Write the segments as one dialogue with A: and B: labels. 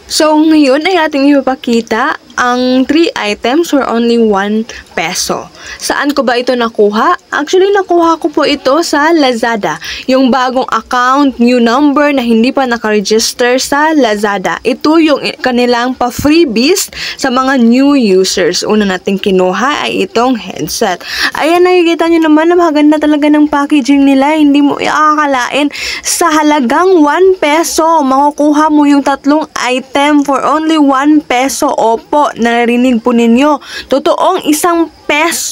A: So, ngayon ay ating ipapakita ang 3 items for only 1 peso. Saan ko ba ito nakuha? Actually, nakuha ko po ito sa Lazada. Yung bagong account, new number na hindi pa nakaregister sa Lazada. Ito yung kanilang pa-freebies sa mga new users. Una nating kinuha ay itong headset. Ayan, nakikita nyo naman na maganda talaga ng packaging nila. Hindi mo iakalain. Sa halagang 1 peso, makukuha mo yung tatlong item for only 1 peso. Opo, narinig po ninyo. Totoong isang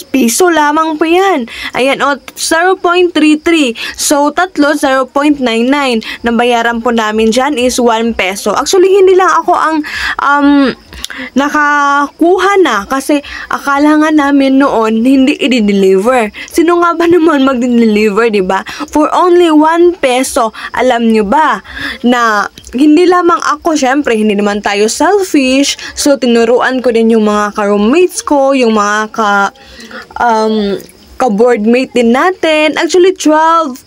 A: piso lamang po yan. Ayan, o, 0.33. So, tatlo, 0.99. Nabayaran po namin dyan is 1 peso. Actually, hindi lang ako ang nakakuha na kasi akala nga namin noon hindi i-deliver. Sino nga ba naman mag-deliver, di ba? For only 1 peso, alam nyo ba na hindi lamang ako, syempre, hindi naman tayo selfish. So, tinuruan ko din yung mga ka-roommates ko, yung mga ka-boardmate din natin. Actually, 12,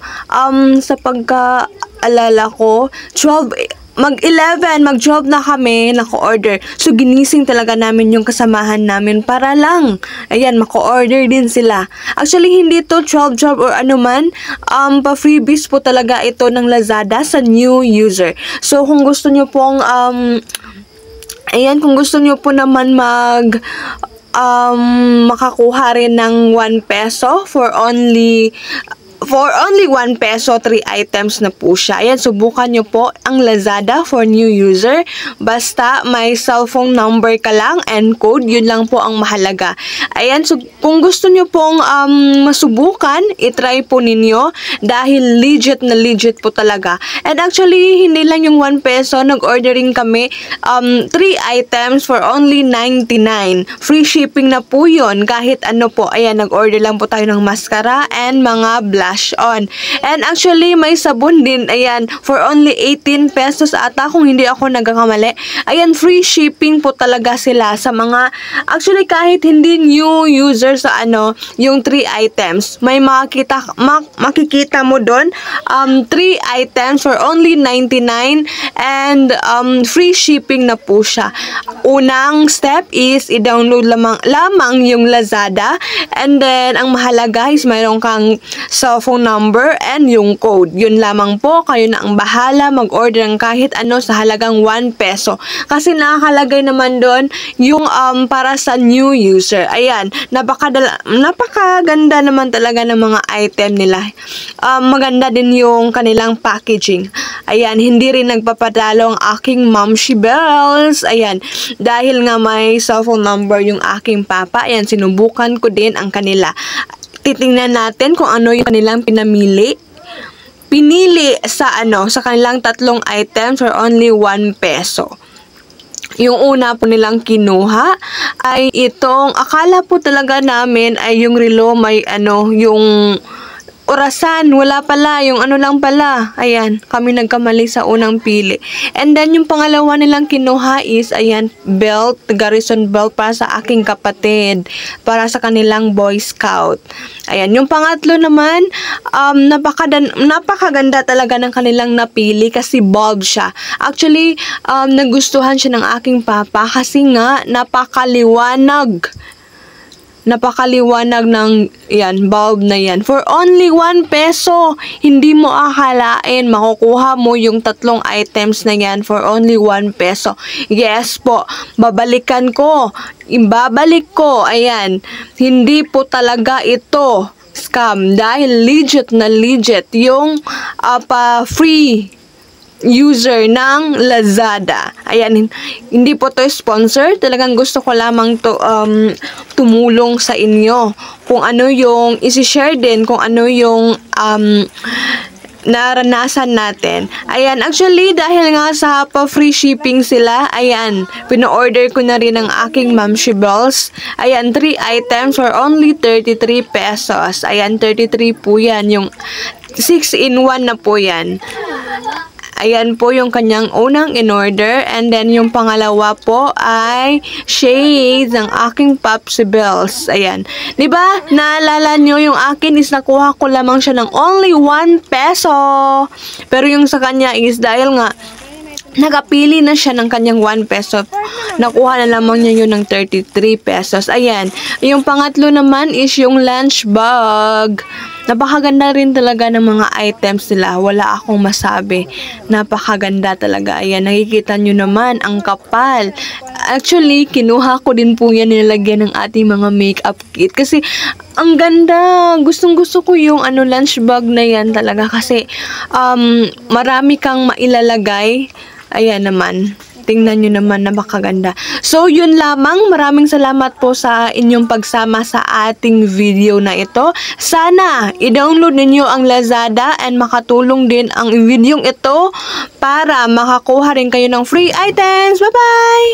A: sa pagka-alala ko, 11, mag-12 na kami, nako-order. So, ginising talaga namin yung kasamahan namin para lang, ayan, mako-order din sila. Actually, hindi to 12 or ano man, pa-freebies po talaga ito ng Lazada sa new user. So, kung gusto nyo pong, ayan, kung gusto nyo po naman makakuha rin ng 1 peso for only 1 peso, 3 items na po siya. Ayan, subukan nyo po ang Lazada for new user. Basta may cellphone number ka lang and code, yun lang po ang mahalaga. Ayan, so kung gusto nyo pong masubukan, itry po ninyo dahil legit na legit po talaga. And actually, hindi lang yung 1 peso, nag-ordering kami 3 items for only 99. Free shipping na po yun. Kahit ano po, ayan, nag-order lang po tayo ng mascara and mga blush on. And actually, may sabon din, ayan, for only 18 pesos ata kung hindi ako nagkakamali. Ayan, free shipping po talaga sila sa mga, actually, kahit hindi new user sa yung 3 items, may makikita mo doon, 3 items for only 99 and free shipping na po siya. Unang step is i-download lamang yung Lazada, and then ang mahalaga is mayroon kang cellphone number and yung code. Yun lamang po, kayo na ang bahala mag-order ng kahit ano sa halagang 1 peso. Kasi nakakalagay naman doon yung para sa new user. Ayan, napakaganda naman talaga ng mga item nila. Maganda din yung kanilang packaging. Ayan, hindi rin nagpapadalo ang aking Momshi Bells. Ayan, dahil nga may cellphone number yung aking papa, ayan, sinubukan ko din ang kanila. Titingnan natin kung ano yung kanilang pinili sa sa kanilang tatlong items for only 1 peso. Yung una po nilang kinuha ay itong, akala po talaga namin ay yung relo may yung orasan, wala pala, yung lang pala. Ayan, kami nagkamali sa unang pili. And then, yung pangalawa nilang kinuha is, ayan, belt, garrison belt para sa aking kapatid, para sa kanilang Boy Scout. Ayan, yung pangatlo naman, napakaganda talaga ng kanilang napili kasi bulb siya. Actually, nagustuhan siya ng aking papa kasi nga, napakaliwanag ng bulb na yan. For only 1 peso, hindi mo akalain, makukuha mo yung tatlong items na yan for only 1 peso. Yes po, ibabalik ko, ayan, hindi po talaga ito scam dahil legit na legit yung free user ng Lazada. Ayan, hindi po to sponsor. Talagang gusto ko lamang to tumulong sa inyo. Kung ano yung isi-share din, kung ano yung naranasan natin. Ayan, actually, dahil nga sa pa-free shipping sila, ayan, pino-order ko na rin ang aking Momshi Bells. Ayan, 3 items for only 33 pesos. Ayan, 33 po yan. Yung 6-in-1 na po yan. Ayan po yung kanyang unang in-order. And then, yung pangalawa po ay shades ng aking Popsibels. Ayan. Diba? Naalala nyo yung akin is nakuha ko lamang siya ng only 1 peso. Pero yung sa kanya is dahil nga nakapili na siya ng kanyang 1 peso. Nakuha na lamang niya yun ng 33 pesos. Ayan. Yung pangatlo naman is yung lunch bag. Napakaganda rin talaga ng mga items nila. Wala akong masabi. Napakaganda talaga. Ayan, nakikita nyo naman ang kapal. Actually, kinuha ko din po yan nilagyan ng ating mga makeup kit. Kasi, ang ganda. Gustong-gusto ko yung lunch bag na yan talaga. Kasi, marami kang mailalagay. Ayan naman. Tingnan nyo naman, napakaganda. So, yun lamang. Maraming salamat po sa inyong pagsama sa ating video na ito. Sana, i-download ninyo ang Lazada and makatulong din ang video ito para makakuha rin kayo ng free items. Bye-bye!